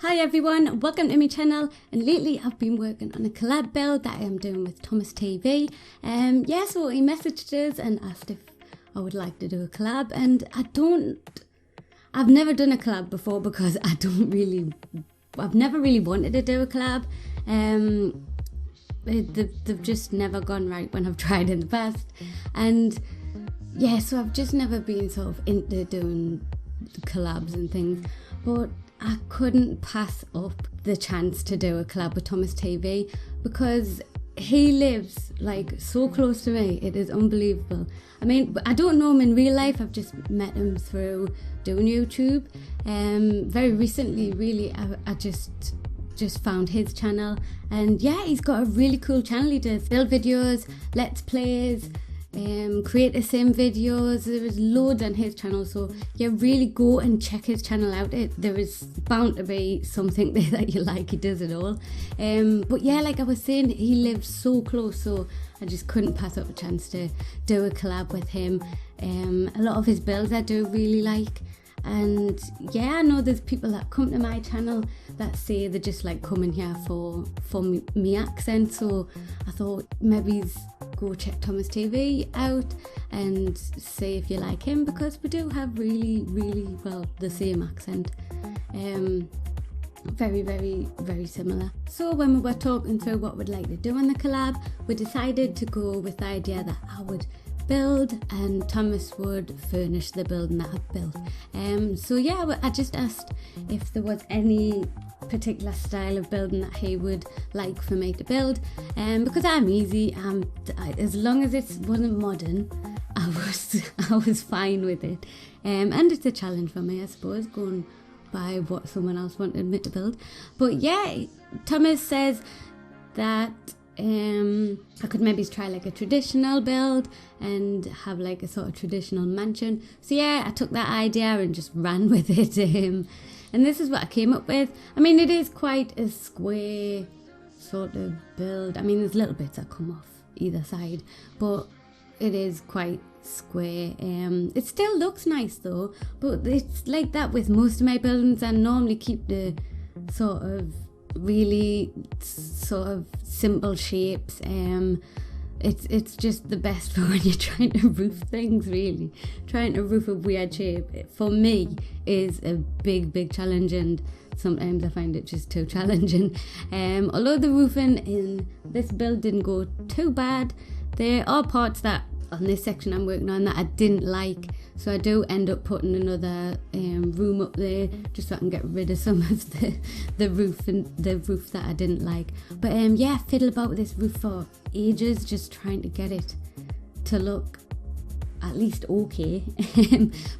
Hi everyone, welcome to my channel, and lately I've been working on a collab build that I am doing with Tomas TV. So he messaged us and asked if I would like to do a collab, and I've never done a collab before because I've never really wanted to do a collab. They've just never gone right when I've tried in the past, and yeah, so I've just never been sort of into doing collabs and things, but I couldn't pass up the chance to do a collab with Tomas TV because he lives like so close to me. It is unbelievable. I mean, I don't know him in real life. I've just met him through doing YouTube. Very recently, really, I just found his channel, and yeah, he's got a really cool channel. He does build videos, let's plays, create the same videos. There is loads on his channel, so yeah, really go and check his channel out. There is bound to be something there that you like. He does it all. But yeah, like I was saying, he lives so close, so I just couldn't pass up a chance to do a collab with him. A lot of his builds I do really like, and yeah, I know there's people that come to my channel that say they just like coming here for me accent, so I thought maybe go check Tomas TV out and see if you like him, because we do have really well the same accent. Very similar. So when we were talking through what we'd like to do in the collab, we decided to go with the idea that I would build and Tomas would furnish the building that I've built. So yeah, I just asked if there was any particular style of building that he would like for me to build, because I'm easy. As long as it wasn't modern, I was fine with it. And it's a challenge for me, I suppose, going by what someone else wanted me to build. But yeah, Tomas says that I could maybe try like a traditional build and have like a sort of traditional mansion. So yeah, I took that idea and just ran with it. And this is what I came up with. I mean, it is quite a square sort of build. I mean, there's little bits that come off either side, but it is quite square. It still looks nice though, but it's like that with most of my buildings. I normally keep the sort of really sort of simple shapes. It's just the best for when you're trying to roof things, really. Trying to roof a weird shape, for me, is a big challenge, and sometimes I find it just too challenging. Although the roofing in this build didn't go too bad, there are parts that on this section I'm working on that I didn't like, so I do end up putting another room up there just so I can get rid of some of the roof that I didn't like. But yeah, I fiddled about with this roof for ages, just trying to get it to look at least okay.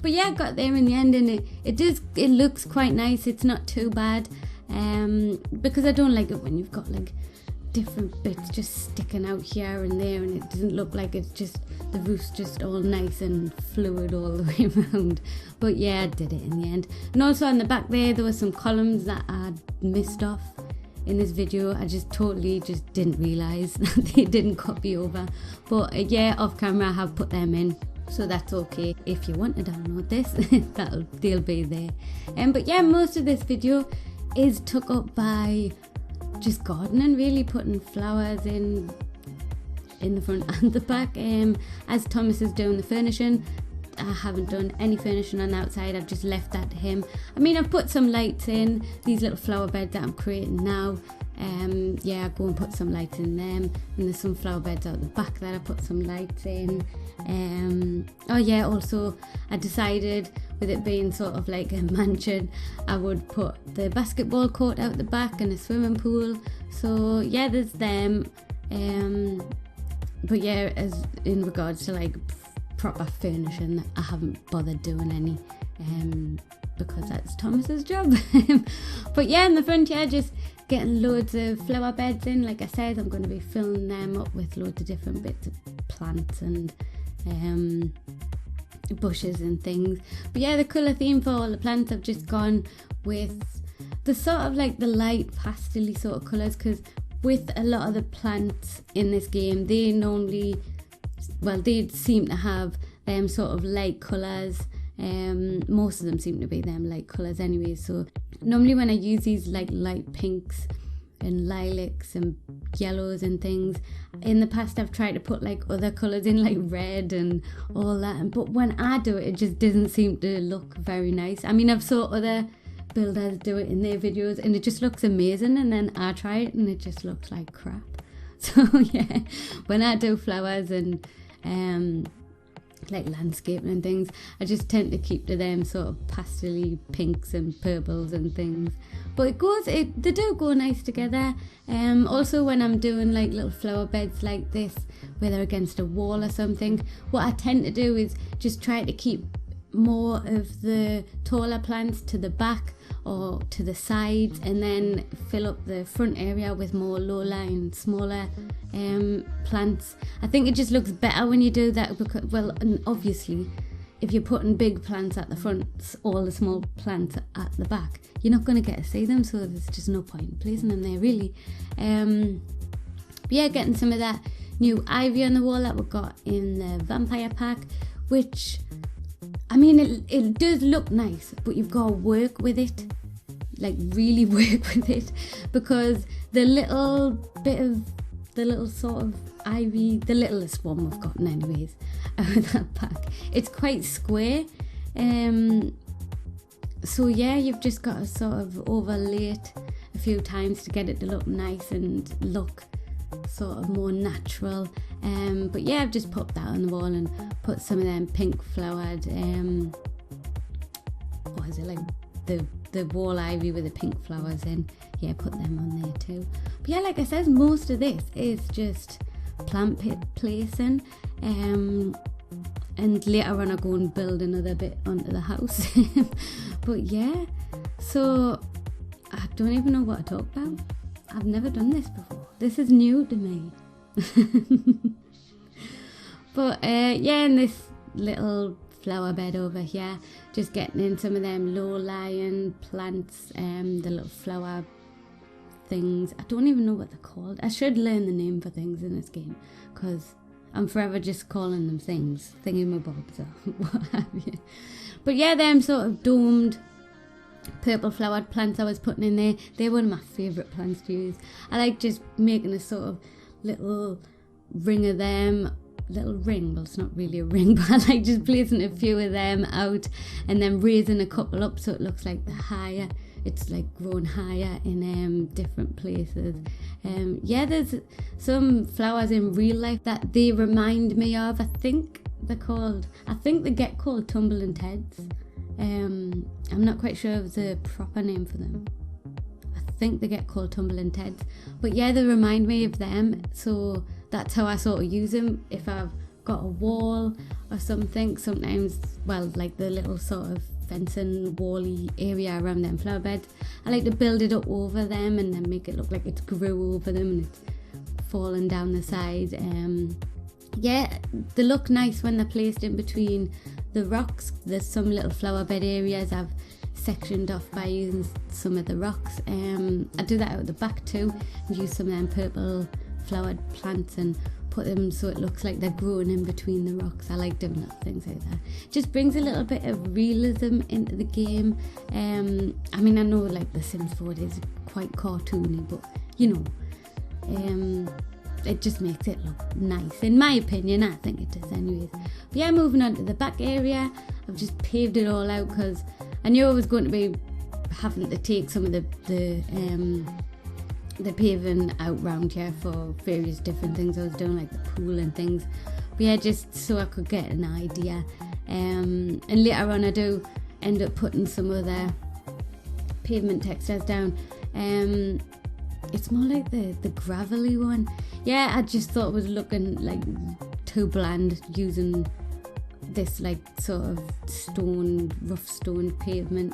But yeah, I got there in the end, and it looks quite nice. It's not too bad, because I don't like it when you've got like different bits just sticking out here and there, and it doesn't look like it's just the roof's just all nice and fluid all the way around. But yeah, I did it in the end. And also on the back there were some columns that I missed off in this video. I just totally didn't realise that they didn't copy over, but yeah, off camera I have put them in, so that's okay. If you want to download this, they'll be there. But yeah, most of this video is took up by just gardening, really, putting flowers in the front and the back. As Tomas is doing the furnishing, I haven't done any furnishing on the outside. I've just left that to him. I mean, I've put some lights in these little flower beds that I'm creating now. Yeah, I go and put some lights in them, and there's some flower beds out the back that I put some lights in. Oh yeah, also I decided, with it being sort of like a mansion, I would put the basketball court out the back and a swimming pool. So yeah, there's them. But yeah, as in regards to like proper furnishing, I haven't bothered doing any, because that's Tomas's job. But yeah, in the front, yeah, just getting loads of flower beds in. Like I said, I'm going to be filling them up with loads of different bits of plants and bushes and things. But yeah, the colour theme for all the plants, I've just gone with the sort of like the light pastel-y sort of colours, because with a lot of the plants in this game, they seem to have sort of light colours Most of them seem to be them light colours anyway. So normally when I use these like light pinks and lilacs and yellows and things, in the past I've tried to put like other colours in, like red and all that, but when I do it, it just doesn't seem to look very nice. I mean, I've saw other builders do it in their videos and it just looks amazing, and then I try it and it just looks like crap. So yeah, when I do flowers and like landscaping and things, I just tend to keep to them sort of pastel-y pinks and purples and things, but they do go nice together. Also when I'm doing like little flower beds like this, where they're against a wall or something, what I tend to do is just try to keep more of the taller plants to the back or to the sides, and then fill up the front area with more low-lying, smaller plants. I think it just looks better when you do that, because, well, and obviously if you're putting big plants at the front, all the small plants at the back, you're not going to get to see them, so there's just no point in placing them there really. Yeah, getting some of that new ivy on the wall that we got in the vampire pack, which, I mean, it does look nice, but you've got to work with it, like really work with it, because the little sort of ivy, the littlest one we've gotten anyways out of that pack, it's quite square. So yeah, you've just got to sort of overlay it a few times to get it to look nice and look sort of more natural. But yeah, I've just popped that on the wall and put some of them pink flowered what is it, like the wall ivy with the pink flowers in. Yeah, put them on there too. But yeah, like I said, most of this is just plant placing, and later on I go and build another bit onto the house. But yeah, so I don't even know what to talk about. I've never done this before. This is new to me. But yeah, in this little flower bed over here, just getting in some of them low-lying plants, the little flower things. I don't even know what they're called. I should learn the name for things in this game, because I'm forever just calling them things, thingamabobs or what have you. But yeah, them sort of domed purple flowered plants I was putting in there, they're one of my favourite plants to use. I like just making a sort of little ring of them, little ring, well it's not really a ring, but I like just placing a few of them out and then raising a couple up so it looks like they're higher. It's like growing higher in different places. Yeah, there's some flowers in real life that they remind me of. I think they get called tumbling Teds. I'm not quite sure of the proper name for them. I think they get called tumbling Teds, but yeah, they remind me of them, so that's how I sort of use them. If I've got a wall or something, sometimes, well, like the little sort of fencing wally area around them flower beds, I like to build it up over them and then make it look like it's grew over them and it's falling down the side. Yeah, they look nice when they're placed in between the rocks. There's some little flower bed areas I've sectioned off by using some of the rocks. I do that out the back too, and use some of them purple flowered plants and put them so it looks like they're growing in between the rocks. I like doing little things like that. Just brings a little bit of realism into the game. I mean, I know like The Sims 4 is quite cartoony, but you know, it just makes it look nice. In my opinion, I think it does anyways. But yeah, moving on to the back area, I've just paved it all out because I knew I was going to be having to take some of the paving out round here for various different things I was doing, like the pool and things. But yeah, just so I could get an idea. And later on I do end up putting some other pavement textures down. It's more like the gravelly one. Yeah, I just thought it was looking like too bland using this like sort of rough stone pavement,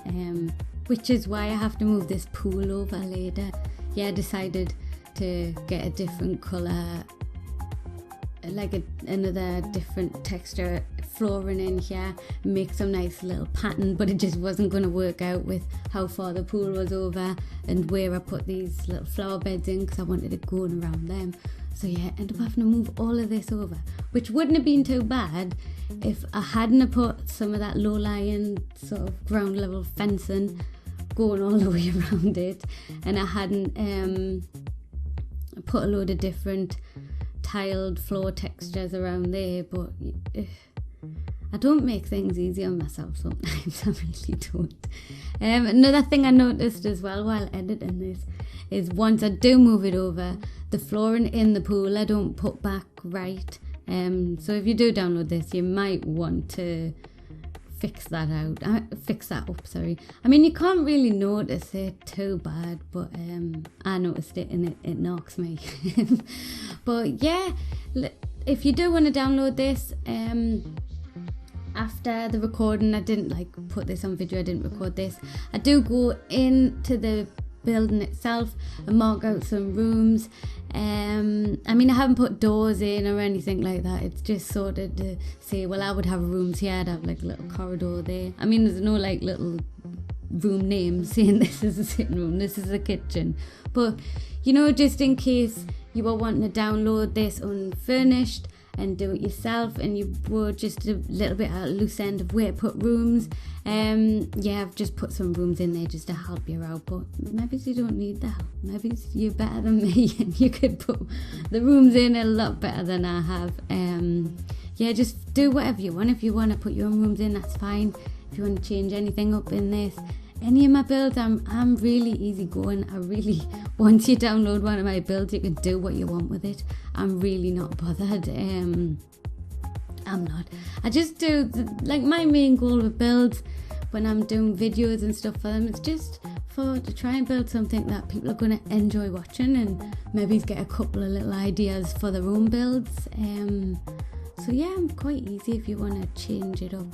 which is why I have to move this pool over later. Yeah, I decided to get a different colour, like another different texture flooring in here, make some nice little pattern, but it just wasn't going to work out with how far the pool was over and where I put these little flower beds in, because I wanted it going around them. So yeah, I ended up having to move all of this over, which wouldn't have been too bad if I hadn't have put some of that low-lying sort of ground level fencing going all the way around it, and I hadn't put a load of different tiled floor textures around there. But I don't make things easy on myself sometimes. I really don't. Another thing I noticed as well while editing this is once I do move it over, the flooring in the pool I don't put back right. So if you do download this, you might want to fix that up, sorry. I mean, you can't really notice it too bad, but I noticed it and it knocks me. But yeah, if you do want to download this, after the recording, I didn't put this on video, I didn't record this. I do go into the building itself and mark out some rooms. I mean, I haven't put doors in or anything like that. It's just sort of to say, well, I would have rooms here, I'd have like a little corridor there. I mean, there's no like little room names saying this is a sitting room, this is a kitchen, but you know, just in case you were wanting to download this unfurnished and do it yourself, and you were just a little bit at a loose end of where to put rooms, yeah, I've just put some rooms in there just to help you out. But maybe you don't need the help, maybe you're better than me and you could put the rooms in a lot better than I have. Yeah, just do whatever you want. If you want to put your own rooms in, that's fine. If you want to change anything up in this, any of my builds, I'm really easygoing. I really, once you download one of my builds, you can do what you want with it. I'm really not bothered. I'm not. I just do, like, my main goal with builds when I'm doing videos and stuff for them, it's just to try and build something that people are going to enjoy watching, and maybe get a couple of little ideas for their own builds. So yeah, I'm quite easy. If you want to change it up,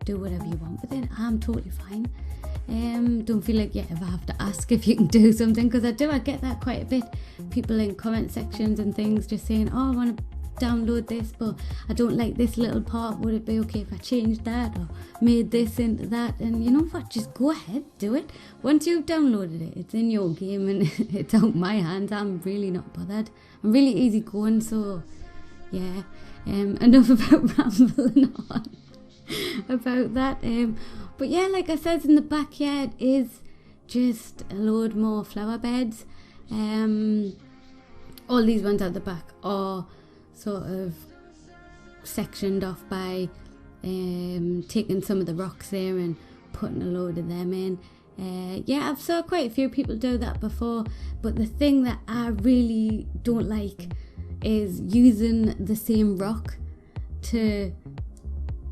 do whatever you want with it, I'm totally fine. Don't feel like you ever have to ask if you can do something, because I get that quite a bit. People in comment sections and things just saying, oh, I want to download this, but I don't like this little part, would it be okay if I changed that or made this into that? And you know what, just go ahead, do it. Once you've downloaded it, it's in your game and it's out my hands. I'm really not bothered. I'm really easy going. So yeah, enough about rambling on about that. But yeah, like I said, in the backyard is just a load more flower beds. All these ones at the back are sort of sectioned off by taking some of the rocks there and putting a load of them in. Yeah, I've saw quite a few people do that before, but the thing that I really don't like is using the same rock to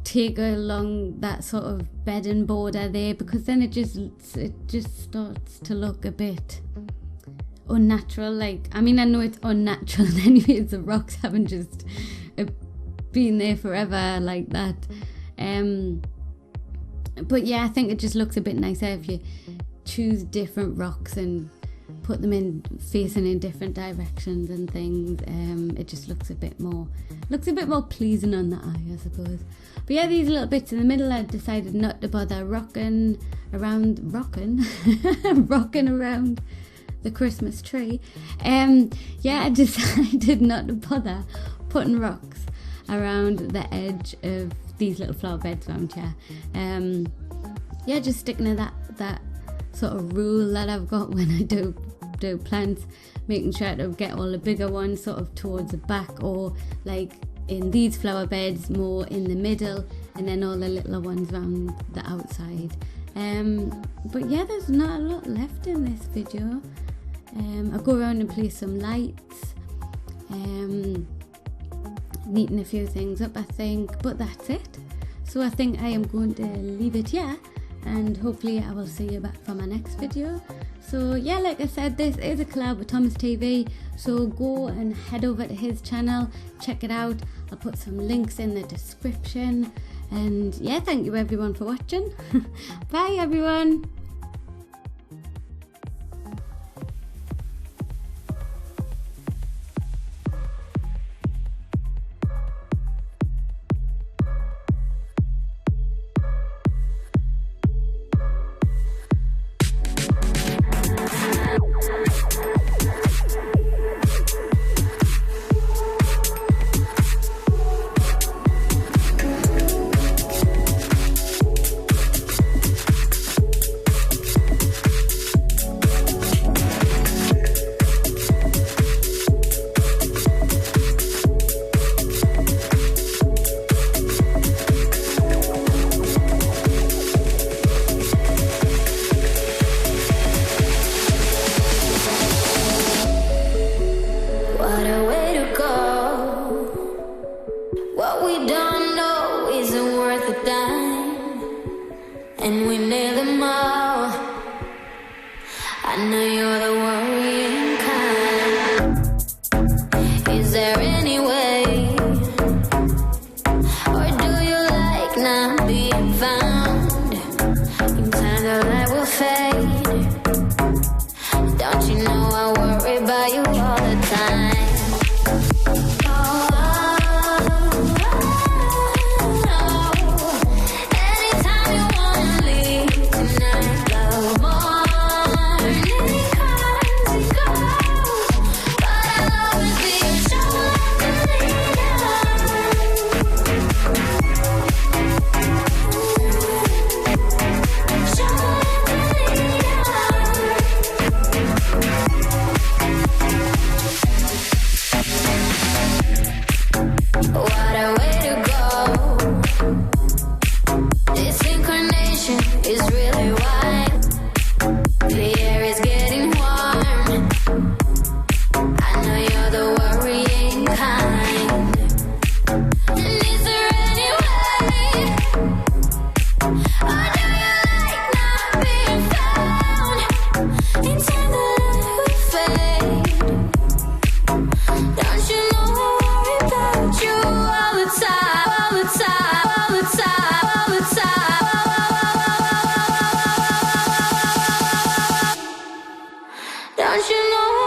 take along that sort of bedding border there, because then it just starts to look a bit unnatural. Like, I mean, I know it's unnatural anyways, the rocks haven't just been there forever like that. But yeah, I think it just looks a bit nicer if you choose different rocks and put them in facing in different directions and things. It just looks a bit more pleasing on the eye, I suppose. But yeah, these little bits in the middle, I decided not to bother rocking around the Christmas tree. Yeah, I decided not to bother putting rocks around the edge of these little flower beds around here. Yeah, just sticking to that sort of rule that I've got when I do plants, making sure to get all the bigger ones sort of towards the back, or like in these flower beds more in the middle, and then all the littler ones around the outside. But yeah, there's not a lot left in this video. I'll go around and place some lights, neaten a few things up, I think, but that's it. So I think I am going to leave it here, and hopefully I will see you back for my next video. So yeah, like I said, this is a collab with Tomas TV, so go and head over to his channel, check it out. I'll put some links in the description, and yeah, thank you everyone for watching. Bye everyone. I know you're the worrying kind. Is there any way? Or do you like not being found? In time the light will fade. Don't you know I worry about you all the time? Don't you know?